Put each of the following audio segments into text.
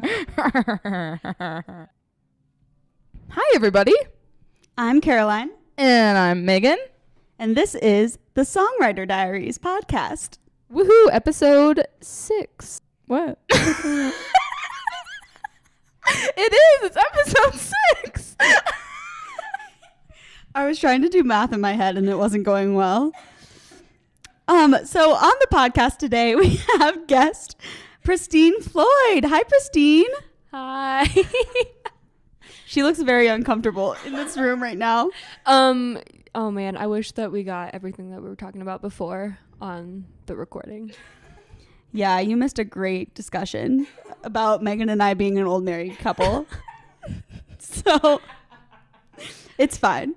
Hi, everybody. I'm Caroline. And I'm Megan. And this is the Songwriter Diaries podcast. Woohoo, episode 6. What? It is. It's episode 6. I was trying to do math in my head and it wasn't going well. So on the podcast today, we have guest Pristine Floyde. Hi, Pristine. Hi. She looks very uncomfortable in this room right now. Oh man, I wish that we got everything that we were talking about before on the recording. Yeah, you missed a great discussion about Megan and I being an old married couple. So it's fine.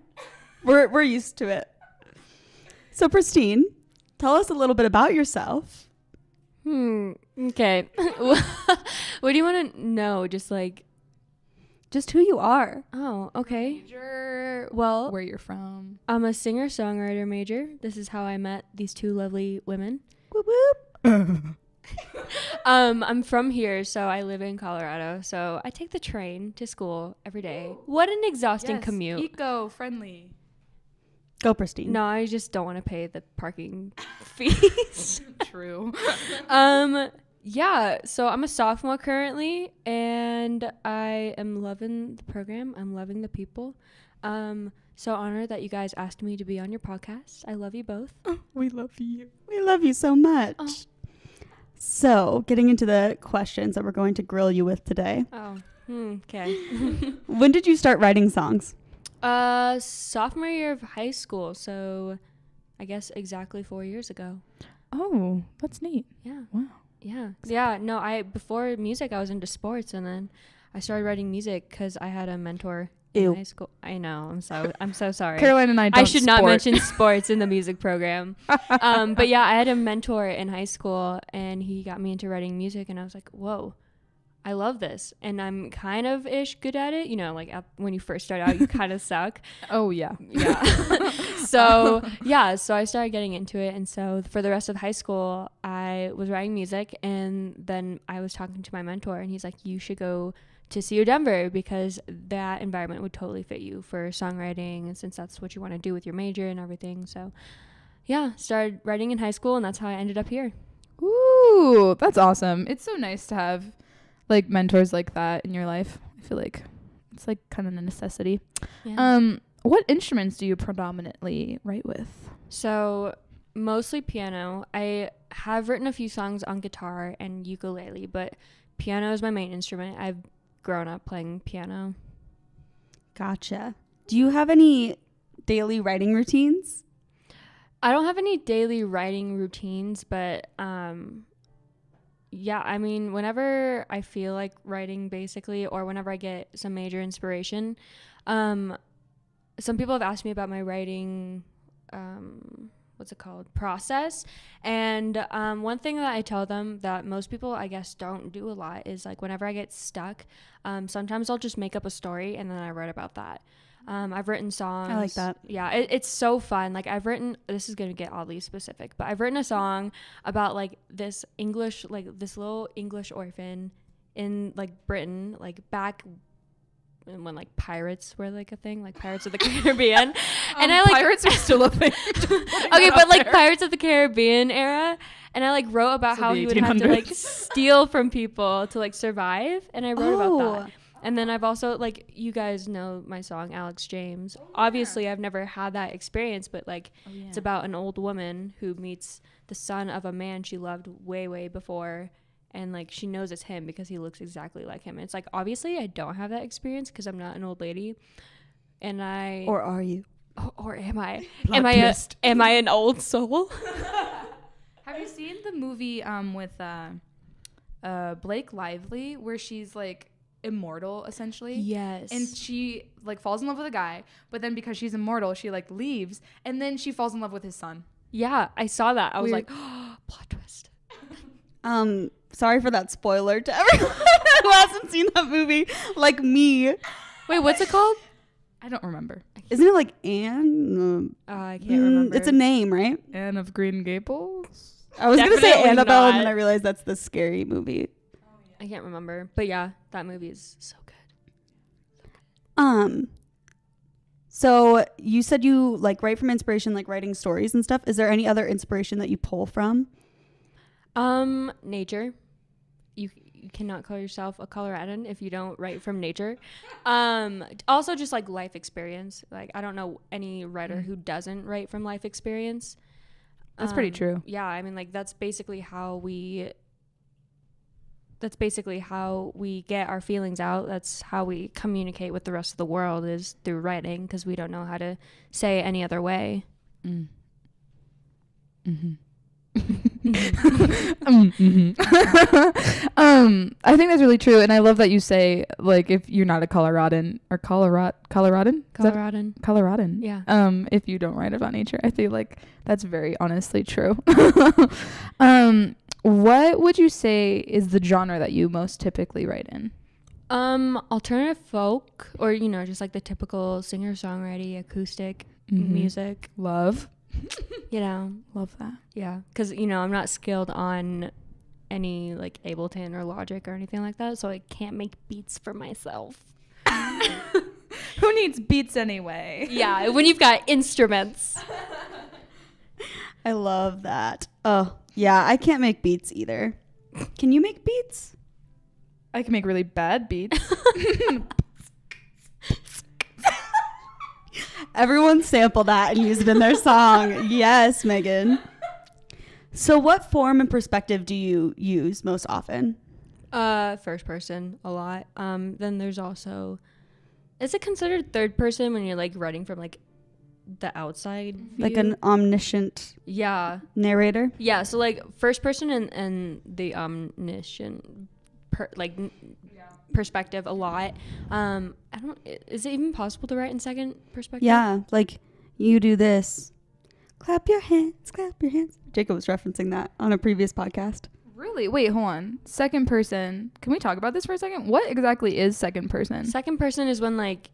We're used to it. So Pristine, tell us a little bit about yourself. Okay. What do you want to know? Just who you are. Oh, okay. Major, Well, where you're from. I'm a singer-songwriter major. This is how I met these two lovely women. Whoop whoop. I'm from here, so I live in Colorado. So I take the train to school every day. What an exhausting commute. Eco-friendly. Go, Pristine. No, I just don't want to pay the parking fees. True. Yeah, so I'm a sophomore currently, and I am loving the program. I'm loving the people. So honored that you guys asked me to be on your podcast. I love you both. We love you. We love you so much. Oh. So, getting into the questions that we're going to grill you with today. Oh, okay. When did you start writing songs? Sophomore year of high school, so I guess exactly 4 years ago. Oh, that's neat. Yeah. Wow. Yeah. No, before music, I was into sports, and then I started writing music because I had a mentor in high school. I know. I'm so sorry. Caroline and I should not mention sports in the music program. But yeah, I had a mentor in high school, and he got me into writing music, and I was like, whoa, I love this. And I'm kind of good at it. You know, like when you first start out, you kind of suck. Oh, yeah. Yeah. So I started getting into it. And so for the rest of high school, I was writing music, and then I was talking to my mentor, and he's like, you should go to CU Denver because that environment would totally fit you for songwriting, and since that's what you want to do with your major and everything. So yeah, started writing in high school, and that's how I ended up here. Ooh, that's awesome. It's so nice to have like mentors like that in your life. I feel like it's like kind of a necessity. Yeah. What instruments do you predominantly write with? So mostly piano. I have written a few songs on guitar and ukulele, but piano is my main instrument. I've grown up playing piano. Gotcha. Do you have any daily writing routines? I don't have any daily writing routines, but yeah, I mean, whenever I feel like writing, basically, or whenever I get some major inspiration, some people have asked me about my writing, process. And one thing that I tell them that most people, I guess, don't do a lot is like whenever I get stuck, sometimes I'll just make up a story and then I write about that. I've written songs. I like that. Yeah, it's so fun. Like this is going to get oddly specific, but I've written a song about like this little English orphan in like Britain, like back when like pirates were like a thing, like Pirates of the Caribbean. And I like pirates are still a thing. Okay, but like Pirates of the Caribbean era. And I like wrote about how he would have to like steal from people to like survive. And I wrote about that. And then I've also, like, you guys know my song, Alex James. Oh, yeah. Obviously, I've never had that experience, but, like, It's about an old woman who meets the son of a man she loved way, way before. And, like, she knows it's him because he looks exactly like him. And it's like, obviously, I don't have that experience because I'm not an old lady. And I... Or are you? Or am I? Plot Am I an old soul? Have you seen the movie with Blake Lively where she's, like... immortal essentially? Yes. And she like falls in love with a guy, but then because she's immortal she like leaves, and then she falls in love with his son. Yeah, I saw that. I was like, oh, plot twist. Sorry for that spoiler to everyone who hasn't seen that movie like me. Wait, what's it called? I don't remember. Isn't it like Anne? I can't remember. It's a name, right? Anne of Green Gables. I was going to say Definitely Annabelle, not. and then I realized that's the scary movie. I can't remember. But yeah, that movie is so good. So you said you like write from inspiration, like writing stories and stuff. Is there any other inspiration that you pull from? Nature. You cannot call yourself a Coloradan if you don't write from nature. Also just like life experience. Like I don't know any writer who doesn't write from life experience. That's pretty true. Yeah, I mean, like that's basically how we get our feelings out. That's how we communicate with the rest of the world, is through writing, because we don't know how to say it any other way. I think that's really true, and I love that you say, like, if you're not a Coloradan or Coloradan, Yeah. if you don't write about nature, I feel like that's very honestly true. What would you say is the genre that you most typically write in? Alternative folk, or just like the typical singer-songwriting acoustic music. Love Love that. Yeah, because I'm not skilled on any like Ableton or Logic or anything like that, so I can't make beats for myself. Who needs beats anyway? Yeah, when you've got instruments. I love that. Oh, yeah, I can't make beats either. Can you make beats? I can make really bad beats. Everyone sample that and use it in their song. Yes, Megan. So what form and perspective do you use most often? First person a lot. Then there's also, is it considered third person when you're like writing from like the outside view? Like an omniscient narrator? Yeah, so like first person and the omniscient perspective a lot. Is it even possible to write in second perspective? Yeah, like you do this. Clap your hands. Jacob was referencing that on a previous podcast. Really? Wait, hold on. Second person. Can we talk about this for a second? What exactly is second person? Second person is when like,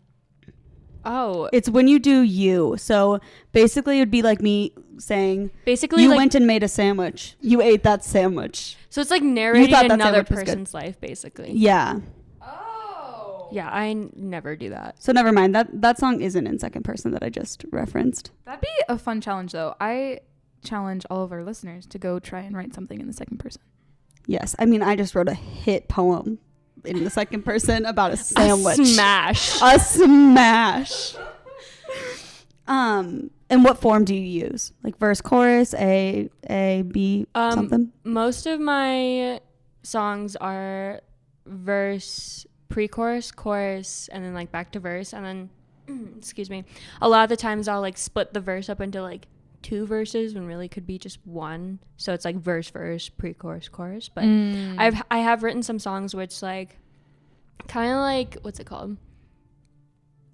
it's when you do you. So basically it would be like me saying, basically you like, went and made a sandwich. You ate that sandwich. So it's like narrating another person's person's life, basically. Yeah. Oh. Yeah, I never do that. So never mind. That song isn't in second person that I just referenced. That'd be a fun challenge, though. I challenge all of our listeners to go try and write something in the second person. Yes. I mean, I just wrote a hit poem in the second person about a sandwich. A smash. And what form do you use? Like verse, chorus, A, B, something? Most of my songs are verse, pre-chorus, chorus, and then like back to verse, and then excuse me, a lot of the times I'll like split the verse up into like 2 verses when really could be just one, so it's like verse, pre-chorus, chorus. But I have written some songs which like kind of like, what's it called,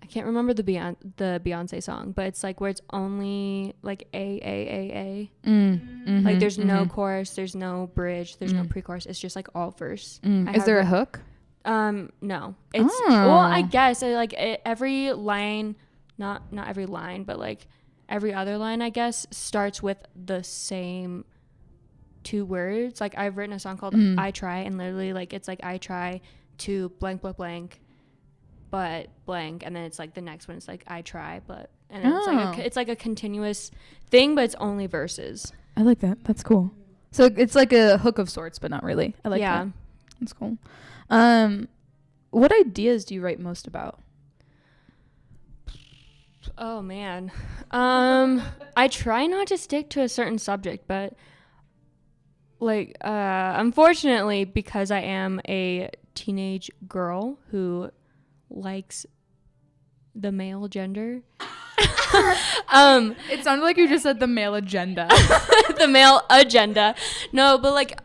I can't remember the Beyonce song, but it's like where it's only like A. Like there's no chorus, there's no bridge, there's no pre-chorus, it's just like all verse. Is there a hook? No. It's well, I guess every line, not every line, but like every other line, I guess, starts with the same 2 words. Like I've written a song called I Try, and literally like it's like I try to blank blank blank, but blank, and then it's like the next one is like I try, but, and then it's like a continuous thing, but it's only verses. I like that. That's cool. So it's like a hook of sorts, but not really. I like that. That's cool. What ideas do you write most about? Oh man. I try not to stick to a certain subject, but like unfortunately, because I am a teenage girl who likes the male gender. It sounded like you just said the male agenda. The male agenda. No, but like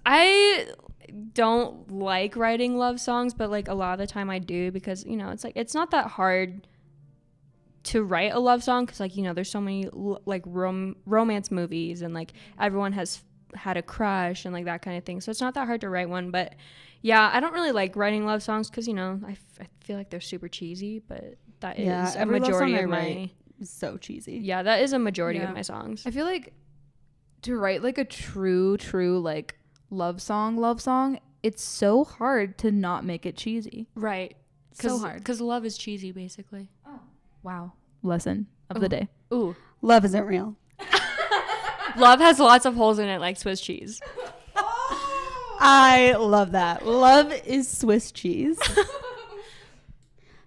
I don't like writing love songs, but like a lot of the time I do, because it's like it's not that hard to write a love song, because like there's so many like romance movies, and like everyone has had a crush and like that kind of thing, so it's not that hard to write one. But yeah, I don't really like writing love songs because I feel like they're super cheesy, but that is a majority of my so cheesy. Yeah, that is a majority of my songs. I feel like to write like a true like love song, it's so hard to not make it cheesy. Right. So hard. Because love is cheesy, basically. Oh, wow. Lesson of the day. Ooh. Love isn't real. Love has lots of holes in it, like Swiss cheese. I love that. Love is Swiss cheese.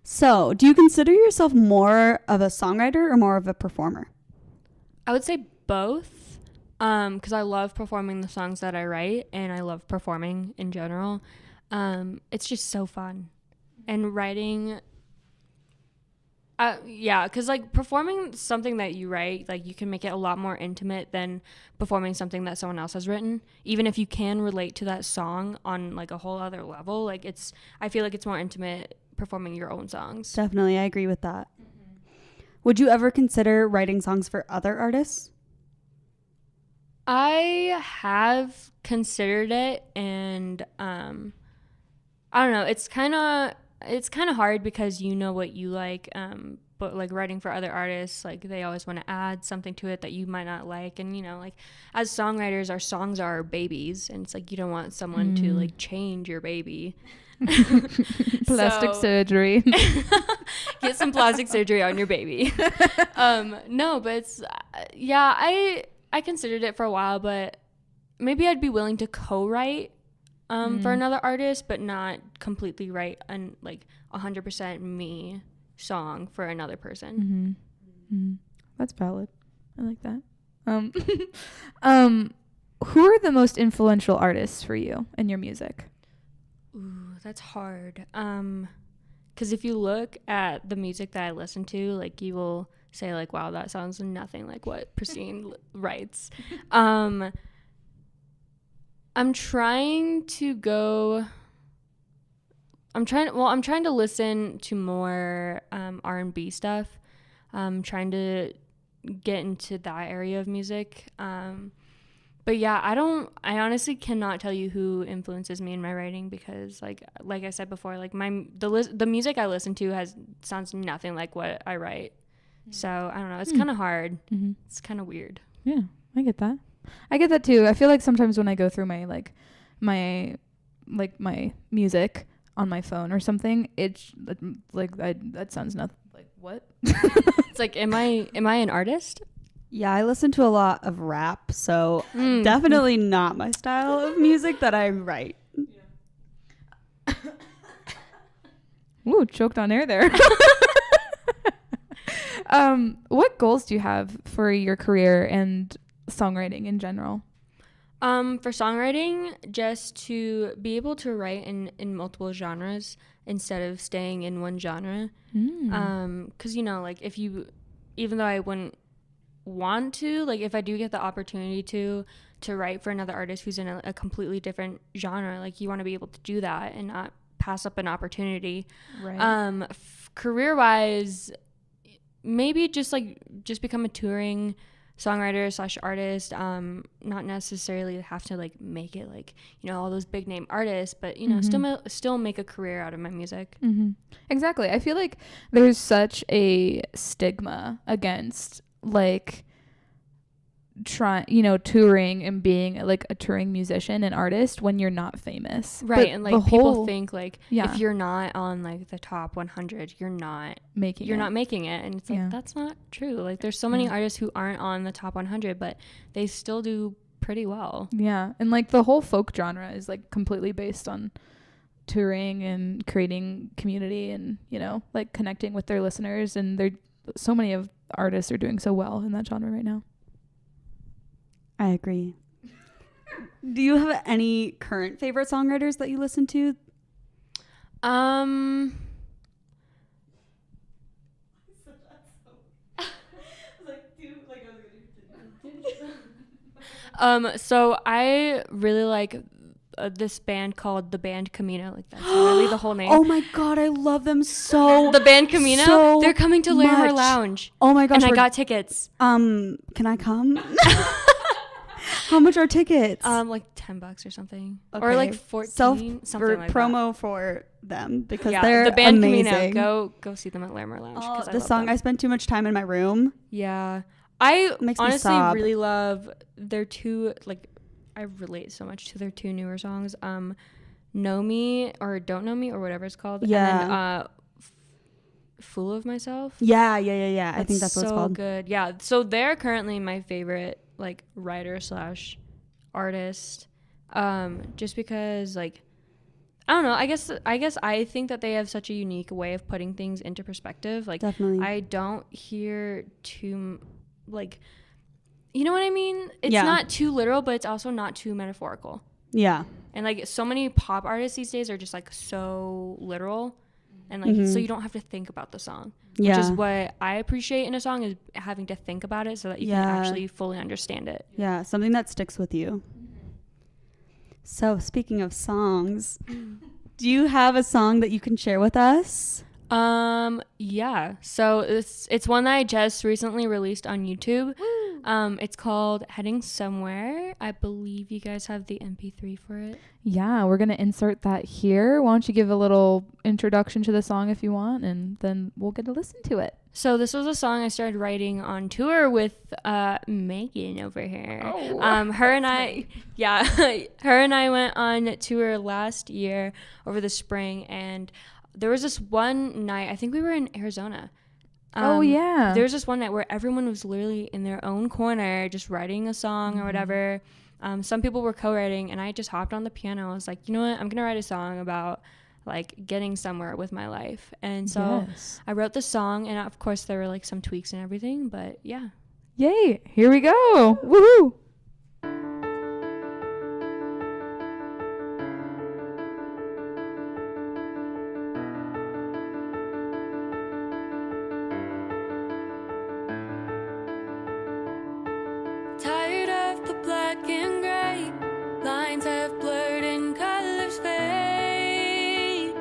So, do you consider yourself more of a songwriter or more of a performer? I would say both, because I love performing the songs that I write, and I love performing in general. It's just so fun. And writing, because like performing something that you write, like you can make it a lot more intimate than performing something that someone else has written. Even if you can relate to that song on like a whole other level, like I feel like it's more intimate performing your own songs. Definitely, I agree with that. Would you ever consider writing songs for other artists? I have considered it, and I don't know. It's kind of hard because you know what you like, but like writing for other artists, like they always want to add something to it that you might not like, and like as songwriters, our songs are our babies, and it's like you don't want someone to like change your baby. Plastic surgery. Get some plastic surgery on your baby. No, but it's I considered it for a while, but maybe I'd be willing to co-write for another artist, but not completely write an like 100% me song for another person. That's valid. I like that. Who are the most influential artists for you in your music? Ooh, that's hard. Because if you look at the music that I listen to, like you will say like, wow, that sounds nothing like what Pristine writes. I'm trying to listen to more R&B stuff. I'm trying to get into that area of music. But yeah, I honestly cannot tell you who influences me in my writing, because like I said before, like the music I listen to sounds nothing like what I write. So I don't know. It's kind of hard. It's kind of weird. Yeah, I get that. I get that too. I feel like sometimes when I go through my music on my phone or something, it's like that sounds nothing like what? It's like, am I an artist? Yeah, I listen to a lot of rap, so definitely not my style of music that I write. Yeah. Ooh, choked on air there. What goals do you have for your career and songwriting in general? For songwriting, just to be able to write in multiple genres instead of staying in one genre. 'Cause like even though I wouldn't want to, like if I do get the opportunity to write for another artist who's in a completely different genre, like you want to be able to do that and not pass up an opportunity. Right. Career wise, maybe just become a touring songwriter / artist, not necessarily have to like make it like all those big name artists, but still make a career out of my music. Exactly. I feel like there's such a stigma against like touring and being like a touring musician and artist when you're not famous, right? But and like people think like if you're not on like the top 100, you're not making it, and it's like that's not true. Like there's so many artists who aren't on the top 100, but they still do pretty well. Yeah, and like the whole folk genre is like completely based on touring and creating community and like connecting with their listeners, and so many of artists are doing so well in that genre right now. I agree. Do you have any current favorite songwriters that you listen to? So I really like this band called the band Camino. Like that's literally the whole name. Oh my god, I love them so. The band Camino. So they're coming to Larimer Lounge. Oh my gosh, and I got tickets. Can I come? How much are tickets? Like $10 or something, or like 14. Something like promo that. For them because they're the band amazing. Camino. Go see them at Larimer Lounge. The song "I Spent Too Much Time in My Room." Yeah, I honestly sob. really love their two. Like, I relate so much to their two newer songs. Know Me or Don't Know Me or whatever it's called. Yeah. And then Fool of Myself. Yeah. I think that's what it's called. So good. Yeah. So they're currently my favorite like writer / artist. Just because like I don't know. I guess I think that they have such a unique way of putting things into perspective. Like Definitely. I don't hear too like, you know what I mean? It's not too literal, but it's also not too metaphorical. Yeah. And like so many pop artists these days are just like so literal, and like so you don't have to think about the song. Which is what I appreciate in a song, is having to think about it so that you can actually fully understand it. Yeah, something that sticks with you. So speaking of songs, do you have a song that you can share with us? Yeah. So it's one that I just recently released on YouTube. It's called Heading Somewhere. I believe you guys have the MP3 for it. Yeah, we're going to insert that here. Why don't you give a little introduction to the song if you want, and then we'll get to listen to it. So this was a song I started writing on tour with Megan over here. Oh, her and I went on tour last year over the spring, and there was this one night, I think we were in Arizona. There was this one night where everyone was literally in their own corner just writing a song or whatever. Some people were co-writing, and I just hopped on the piano. I was like, you know what? I'm going to write a song about like getting somewhere with my life. And so I wrote the song, and of course there were like some tweaks and everything, but yeah. Yay, here we go. Woohoo. Tired of the black and gray, lines have blurred and colors fade,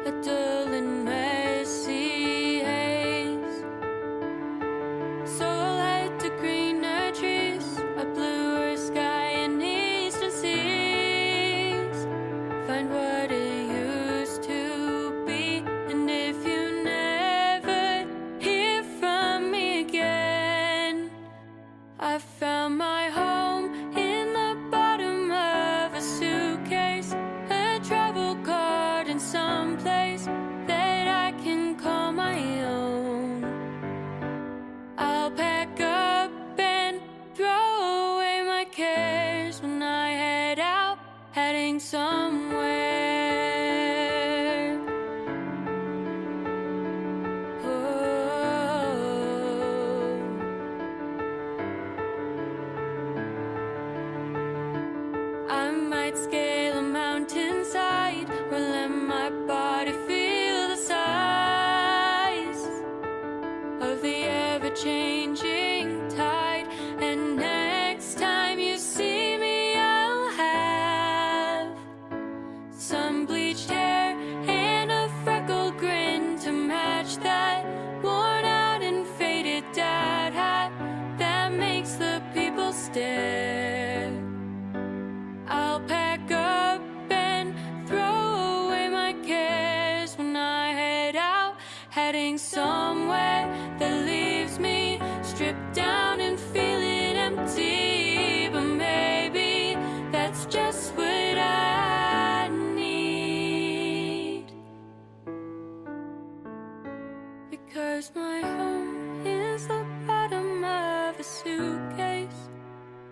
a dull and messy haze. So I'll head to greener trees, a bluer sky and eastern seas, find what it used to be. And if you never hear from me again, I found my home in the bottom of a suitcase, a travel card in some place that I can call my own. I'll pack up and throw away my cares when I head out, heading somewhere. I might scale a mountainside or let my body feel the size of the ever-changing tide. And next time you see me, I'll have some bleached hair and a freckled grin to match that worn out and faded dad hat that makes the people stare. I'll pack up and throw away my cares when I head out, heading somewhere that leaves me stripped down and feeling empty. But maybe that's just what I need, because my home is the bottom of a suitcase,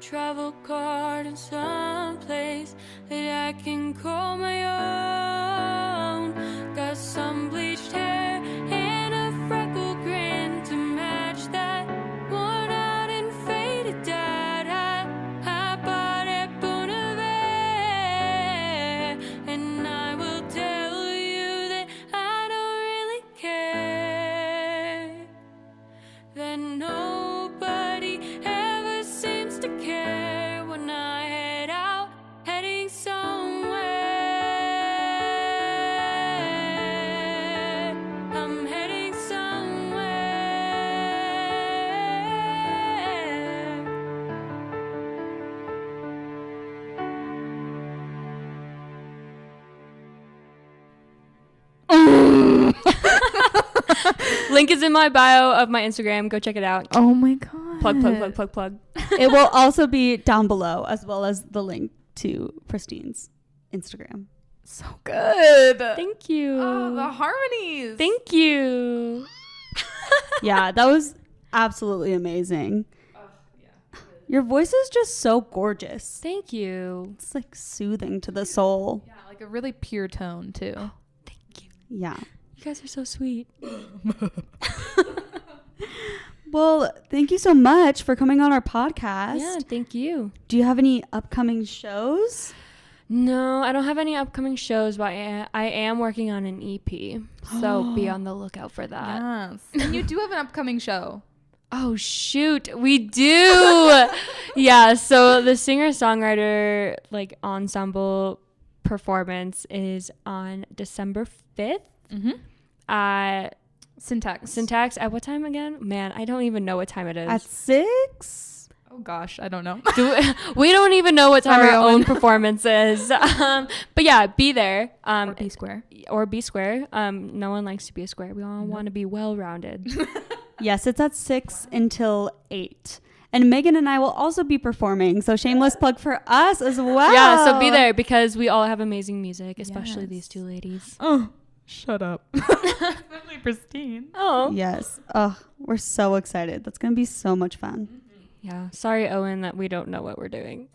travel card in some place that I can call my own. Got some bleached hair and a freckled grin to match that worn out and faded dad hat I bought at Bonavent. And I will tell you that I don't really care, that nobody ever seems to care when I head out, heading somewhere. I'm heading somewhere. Link is in my bio of my Instagram. Go check it out. Oh my god. Plug. It will also be down below, as well as the link to Pristine's Instagram. So good. Thank you. Oh, the harmonies. Thank you. Yeah, that was absolutely amazing. Yeah. Your voice is just so gorgeous. Thank you. It's like soothing to the soul. Yeah, like a really pure tone too. Thank you. Yeah. You guys are so sweet. Well, thank you so much for coming on our podcast. Yeah, thank you. Do you have any upcoming shows? No, I don't have any upcoming shows, but I am working on an EP. So be on the lookout for that. Yes. And you do have an upcoming show. Oh, shoot. We do. Yeah. So the singer-songwriter like ensemble performance is on December 5th. Mm-hmm. Syntax. At what time again? Man, I don't even know what time it is. At 6? Oh gosh, I don't know. We don't even know what time Sorry, our Owen. own performance is. But yeah, be there. Or B square. Or be square. No one likes to be a square. We all want to be well-rounded. Yes, it's at 6 until 8. And Megan and I will also be performing. So shameless plug for us as well. Yeah, so be there because we all have amazing music, especially Yes. these two ladies. Oh, shut up. Especially Pristine. Oh. Yes. Oh, we're so excited. That's going to be so much fun. Yeah. Sorry, Owen, that we don't know what we're doing.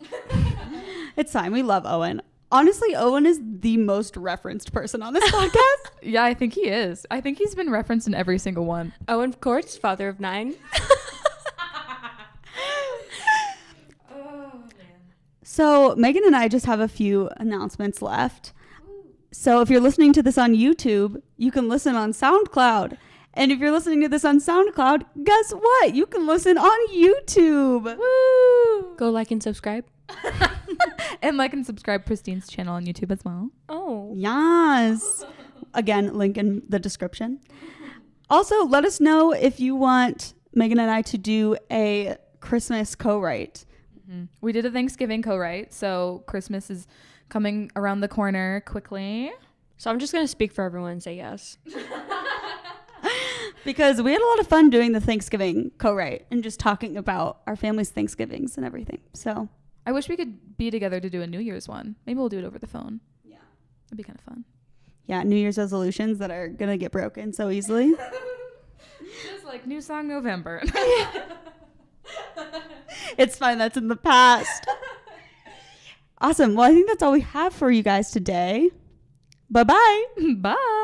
It's fine. We love Owen. Honestly, Owen is the most referenced person on this podcast. Yeah, I think he is. I think he's been referenced in every single one. Owen, of course, father of 9. So Megan and I just have a few announcements left. So if you're listening to this on YouTube, you can listen on SoundCloud. And if you're listening to this on SoundCloud, guess what? You can listen on YouTube. Woo! Go like and subscribe. And like and subscribe Pristine's channel on YouTube as well. Oh. Yes. Again, link in the description. Also, let us know if you want Megan and I to do a Christmas co-write. Mm-hmm. We did a Thanksgiving co-write, so Christmas is coming around the corner quickly. So I'm just going to speak for everyone and say yes. Because we had a lot of fun doing the Thanksgiving co-write and just talking about our family's Thanksgivings and everything. So I wish we could be together to do a New Year's one. Maybe we'll do it over the phone. Yeah. It'd be kind of fun. Yeah, New Year's resolutions that are going to get broken so easily. Just like New Song November. It's fine. That's in the past. Awesome. Well, I think that's all we have for you guys today. Bye-bye. Bye.